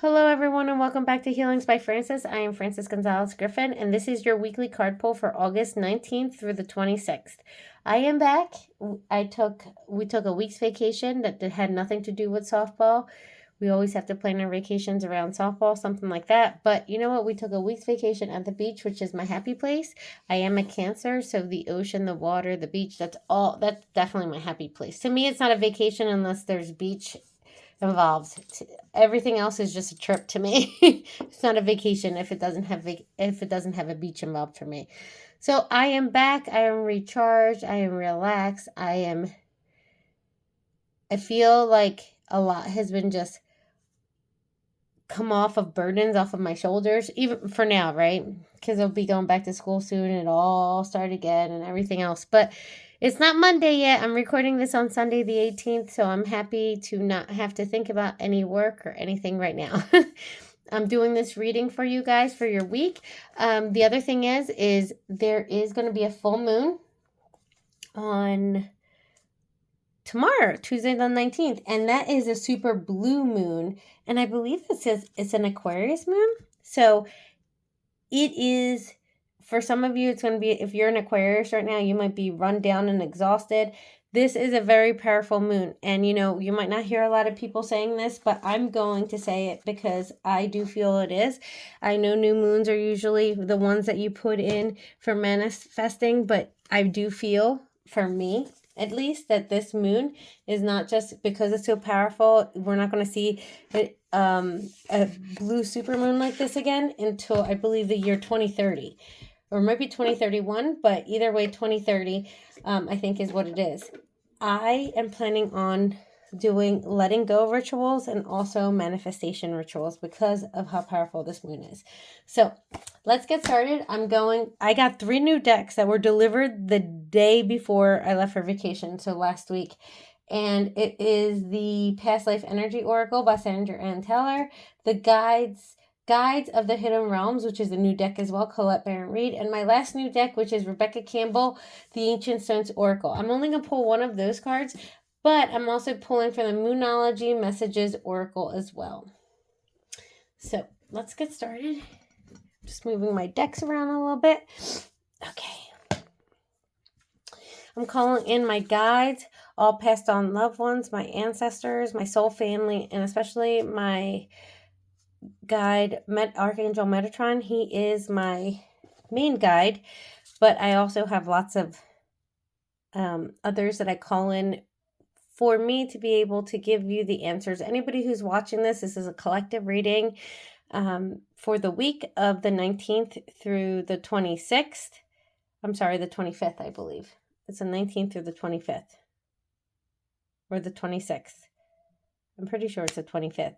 Hello, everyone, and welcome back to Healings by Francis. I am Francis Gonzalez Griffin, and this is your weekly card pull for August 19th through the 26th. I am back. We took a week's vacation that had nothing to do with softball. We always have to plan our vacations around softball, something like that. But you know what? We took a week's vacation at the beach, which is my happy place. I am a Cancer, so the ocean, the water, the beach, that's definitely my happy place. To me, it's not a vacation unless there's beach involved. Everything else is just a trip to me. It's not a vacation if it doesn't have a beach involved for me. So I am back. I am recharged. I am relaxed. I feel like a lot has been just come off of burdens off of my shoulders, even for now, right? Because I'll be going back to school soon and it'll all start again and everything else. But it's not Monday yet. I'm recording this on Sunday the 18th, so I'm happy to not have to think about any work or anything right now. I'm doing this reading for you guys for your week. The other thing is there is going to be a full moon on tomorrow, Tuesday the 19th, and that is a super blue moon, and I believe it says it's an Aquarius moon. So it is, for some of you, it's going to be, if you're an Aquarius right now, you might be run down and exhausted. This is a very powerful moon, and you might not hear a lot of people saying this, but I'm going to say it because I do feel it is. I know new moons are usually the ones that you put in for manifesting, but I do feel, for me at least, that this moon is not just because it's so powerful. We're not going to see it, a blue supermoon like this again until I believe the year 2030, or maybe 2031, but either way, 2030, I think is what it is. I am planning on doing letting go rituals and also manifestation rituals because of how powerful this moon is. So let's get started. I got 3 new decks that were delivered the day before I left for vacation, so last week. And it is the Past Life Energy Oracle by Sandra and Taylor, the Guides of the Hidden Realms, which is a new deck as well, Colette, Baron-Reid, and my last new deck, which is Rebecca Campbell, the Ancient Stones Oracle. I'm only going to pull one of those cards, but I'm also pulling for the Moonology Messages Oracle as well. So let's get started. Just moving my decks around a little bit. Okay. I'm calling in my guides, all passed on loved ones, my ancestors, my soul family, and especially my guide, Archangel Metatron. He is my main guide, but I also have lots of others that I call in for me to be able to give you the answers. Anybody who's watching this is a collective reading for the week of the 19th through the 26th. I'm sorry, the 25th, I believe. It's the 19th through the 25th. Or the 26th. I'm pretty sure it's the 25th.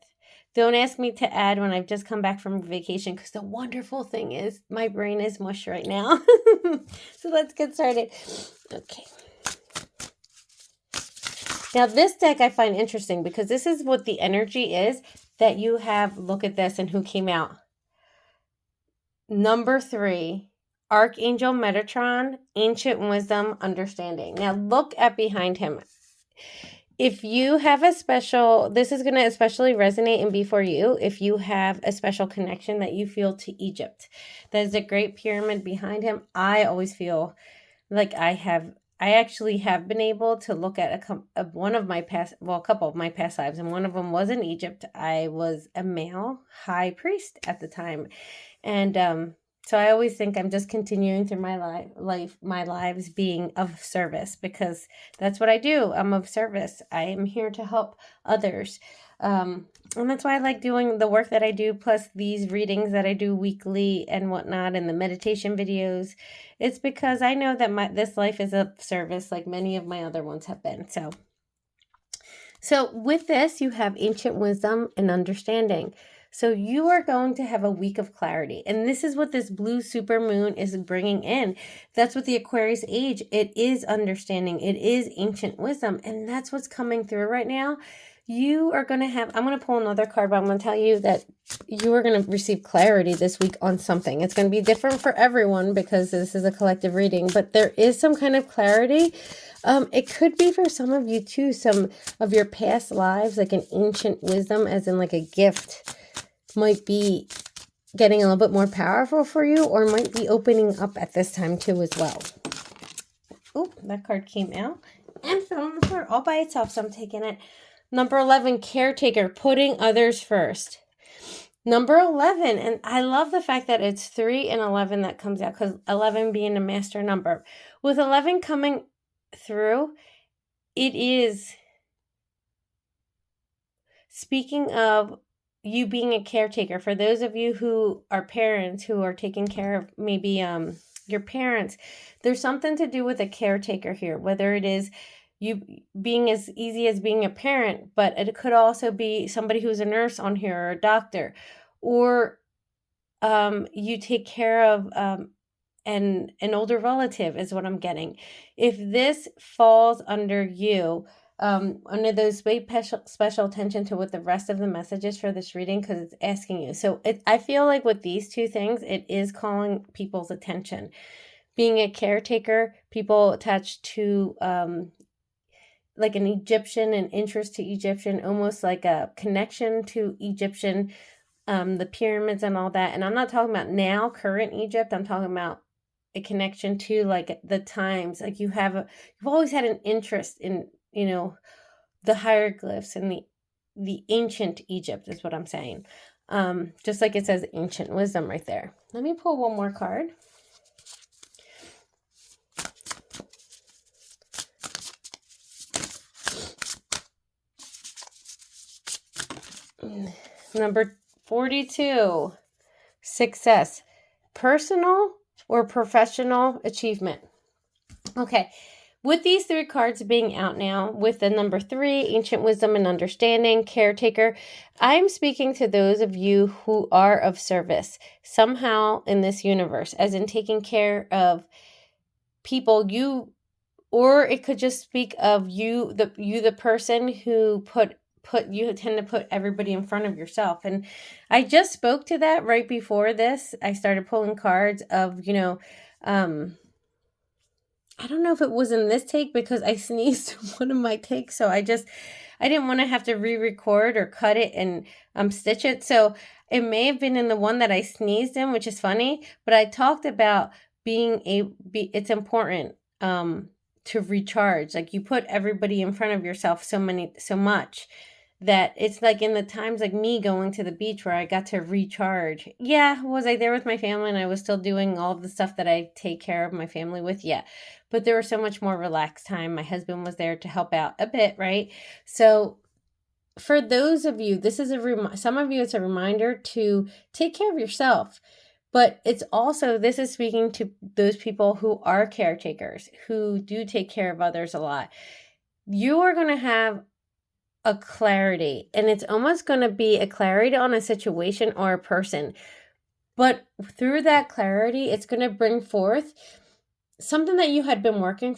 Don't ask me to add when I've just come back from vacation, because the wonderful thing is my brain is mush right now. So let's get started. Okay. Now this deck I find interesting because this is what the energy is that you have. Look at this and who came out. Number 3, Archangel Metatron, Ancient Wisdom, Understanding. Now look at behind him. If you have this is going to especially resonate and be for you if you have a special connection that you feel to Egypt. There's a great pyramid behind him. I always feel like I actually have been able to look at a couple of my past lives, and one of them was in Egypt. I was a male high priest at the time, and so I always think I'm just continuing through my lives being of service, because that's what I do. I'm of service. I am here to help others. And that's why I like doing the work that I do, plus these readings that I do weekly and whatnot, and the meditation videos. It's because I know that this life is of service, like many of my other ones have been. So with this, you have Ancient Wisdom and Understanding. So you are going to have a week of clarity. And this is what this blue super moon is bringing in. That's what the Aquarius age, it is understanding. It is ancient wisdom. And that's what's coming through right now. You are going to have, I'm going to pull another card, but I'm going to tell you that you are going to receive clarity this week on something. It's going to be different for everyone because this is a collective reading, but there is some kind of clarity. It could be for some of you too, some of your past lives, like an ancient wisdom, as in like a gift might be getting a little bit more powerful for you, or might be opening up at this time too as well. Oh, that card came out and fell on the floor all by itself, so I'm taking it. Number 11, caretaker, putting others first. Number 11, and I love the fact that it's 3 and 11 that comes out, because 11 being a master number. With 11 coming through, it is speaking of you being a caretaker. For those of you who are parents who are taking care of maybe your parents, there's something to do with a caretaker here, whether it is you being as easy as being a parent, but it could also be somebody who's a nurse on here or a doctor, or you take care of an older relative is what I'm getting. If this falls under you, under those, pay special attention to what the rest of the message is for this reading, because it's asking you. So I feel like with these two things, it is calling people's attention. Being a caretaker, people attached to like an Egyptian, an interest to Egyptian, almost like a connection to Egyptian, the pyramids and all that. And I'm not talking about now, current Egypt. I'm talking about a connection to like the times. Like you've always had an interest in, the hieroglyphs and the ancient Egypt is what I'm saying. Just like it says ancient wisdom right there. Let me pull one more card. Number 42, success, personal or professional achievement. Okay, with these 3 cards being out now, with the number 3, ancient wisdom and understanding, caretaker, I'm speaking to those of you who are of service somehow in this universe, as in taking care of people, or it could just speak of you, the person who you tend to put everybody in front of yourself. And I just spoke to that right before this. I started pulling cards of, I don't know if it was in this take because I sneezed one of my takes. So I didn't want to have to re-record or cut it and stitch it. So it may have been in the one that I sneezed in, which is funny, but I talked about it's important to recharge. Like you put everybody in front of yourself so much that it's like in the times like me going to the beach where I got to recharge. Yeah, was I there with my family and I was still doing all of the stuff that I take care of my family with? Yeah. But there was so much more relaxed time. My husband was there to help out a bit, right? So for those of you, this is some of you, it's a reminder to take care of yourself. But it's also, this is speaking to those people who are caretakers, who do take care of others a lot. You are going to have a clarity, and it's almost going to be a clarity on a situation or a person. But through that clarity, it's going to bring forth something that you had been working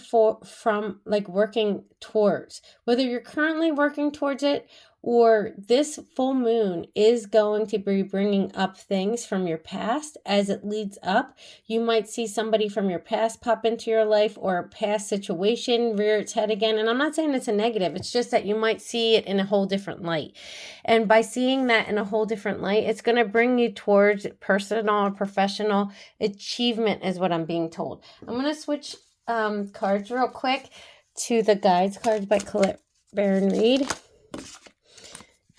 towards, whether you're currently working towards it, or this full moon is going to be bringing up things from your past as it leads up. You might see somebody from your past pop into your life, or a past situation rear its head again. And I'm not saying it's a negative. It's just that you might see it in a whole different light. And by seeing that in a whole different light, it's going to bring you towards personal or professional achievement is what I'm being told. I'm going to switch cards real quick to the Guides cards by Colette Baron-Reid.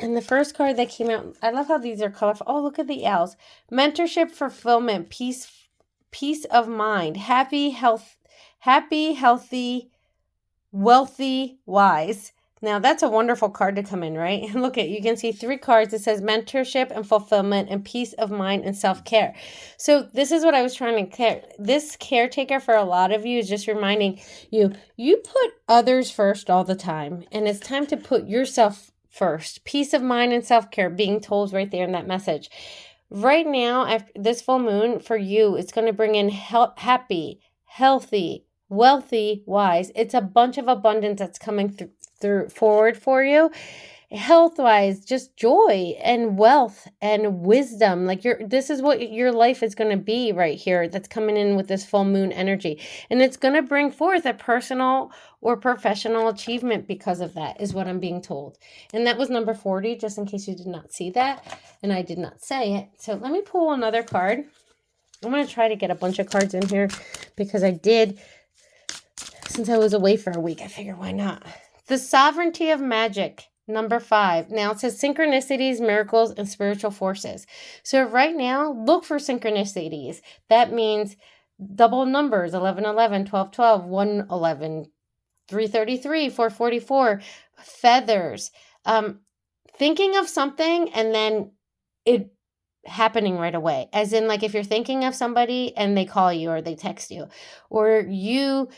And the first card that came out, I love how these are colorful. Oh, look at the owls. Mentorship, fulfillment, peace of mind, happy, healthy, wealthy, wise. Now, that's a wonderful card to come in, right? And look you can see 3 cards. It says mentorship and fulfillment and peace of mind and self-care. So this is what I was trying to care. This caretaker for a lot of you is just reminding you put others first all the time. And it's time to put yourself first. Peace of mind and self-care being told right there in that message. Right now, after this full moon, for you, it's going to bring in happy, healthy, wealthy, wise. It's a bunch of abundance that's coming through forward for you. health-wise, just joy and wealth and wisdom. Like this is what your life is going to be right here that's coming in with this full moon energy. And it's going to bring forth a personal or professional achievement because of that, is what I'm being told. And that was number 40, just in case you did not see that. And I did not say it. So let me pull another card. I'm going to try to get a bunch of cards in here because I did, since I was away for a week, I figured why not? The sovereignty of magic, number 5. Now it says synchronicities, miracles, and spiritual forces. So right now, look for synchronicities. That means double numbers, 1111, 1212, 111, 333, 444, feathers. Thinking of something and then it happening right away. As in, like, if you're thinking of somebody and they call you or they text you, or you,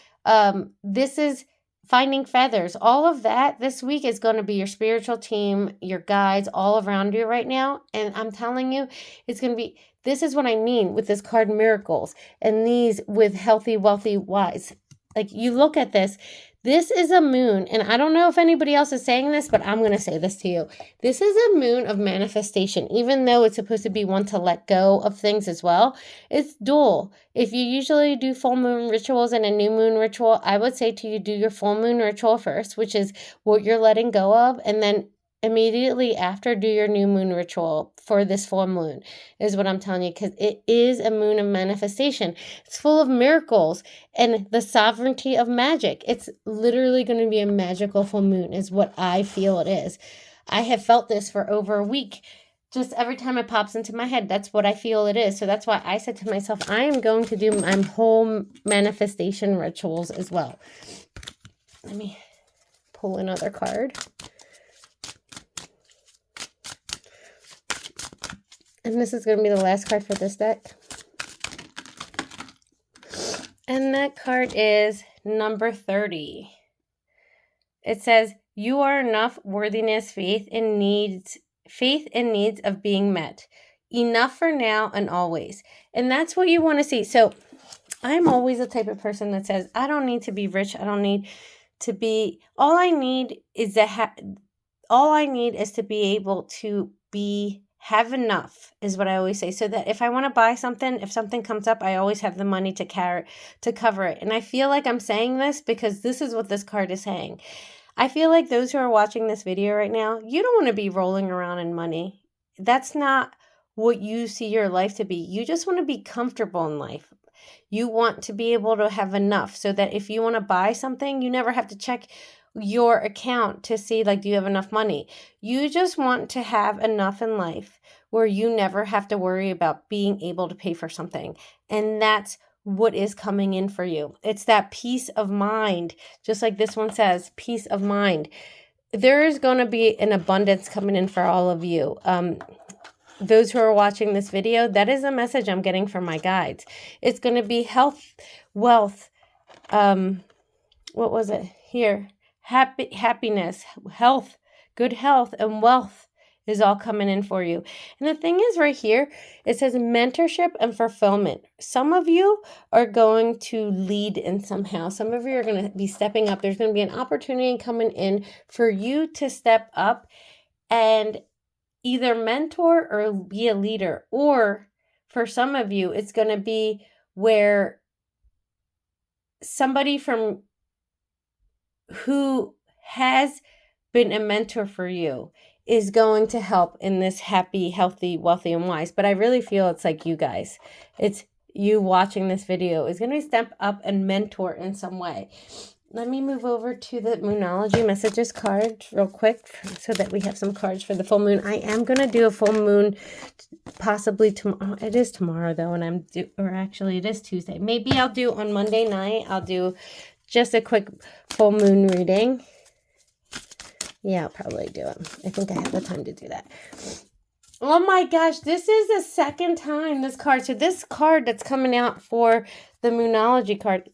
this is finding feathers. All of that this week is going to be your spiritual team, your guides all around you right now. And I'm telling you, it's going to be, this is what I mean with this card, miracles, and these with healthy, wealthy, wise. Like, you look at this. This is a moon, and I don't know if anybody else is saying this, but I'm going to say this to you. This is a moon of manifestation, even though it's supposed to be one to let go of things as well. It's dual. If you usually do full moon rituals and a new moon ritual, I would say to you, do your full moon ritual first, which is what you're letting go of, and then immediately after, do your new moon ritual for this full moon, is what I'm telling you, because it is a moon of manifestation. It's full of miracles and the sovereignty of magic. It's literally going to be a magical full moon, is what I feel it is. I have felt this for over a week. Just every time it pops into my head, that's what I feel it is. So that's why I said to myself, I am going to do my whole manifestation rituals as well. Let me pull another card. And this is going to be the last card for this deck. And that card is number 30. It says, you are enough, worthiness, faith and needs of being met. Enough for now and always. And that's what you want to see. So I'm always the type of person that says, I don't need to be rich. I don't need to be, all I need is to be able to have enough, is what I always say, so that if I want to buy something, if something comes up, I always have the money to cover it. And I feel like I'm saying this because this is what this card is saying. I feel like those who are watching this video right now, you don't want to be rolling around in money. That's not what you see your life to be. You just want to be comfortable in life. You want to be able to have enough so that if you want to buy something, you never have to check your account to see, like, do you have enough money? You just want to have enough in life where you never have to worry about being able to pay for something. And that's what is coming in for you. It's that peace of mind, just like this one says, peace of mind. There is going to be an abundance coming in for all of you. Those who are watching this video, that is a message I'm getting from my guides. It's going to be health, wealth, what was it here? Happiness, health, good health, and wealth is all coming in for you. And the thing is right here, it says mentorship and fulfillment. Some of you are going to lead in somehow. Some of you are going to be stepping up. There's going to be an opportunity coming in for you to step up and either mentor or be a leader. Or for some of you, it's going to be where somebody from who has been a mentor for you is going to help in this happy, healthy, wealthy, and wise. But I really feel it's like you guys. It's you watching this video is going to step up and mentor in some way. Let me move over to the Moonology messages card real quick so that we have some cards for the full moon. I am going to do a full moon possibly tomorrow. It is tomorrow, though, and actually it is Tuesday. Maybe I'll do on Monday night. I'll do just a quick full moon reading. Yeah, I'll probably do it. I think I have the time to do that. Oh my gosh, this is the second time this card. So this card that's coming out for the Moonology card,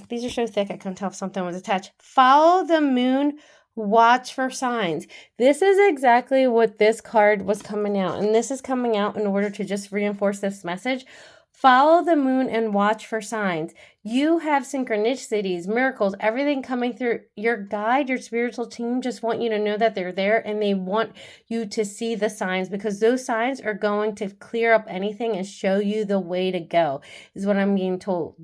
these are so thick I couldn't tell if something was attached. Follow the moon, watch for signs. This is exactly what this card was coming out. And this is coming out in order to just reinforce this message. Follow the moon and watch for signs. You have synchronicities, miracles, everything coming through. Your guide, your spiritual team just want you to know that they're there, and they want you to see the signs, because those signs are going to clear up anything and show you the way to go, is what I'm being told.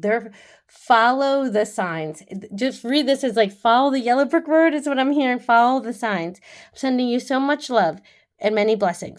Follow the signs. Just read this as like follow the yellow brick road is what I'm hearing. Follow the signs. I'm sending you so much love and many blessings.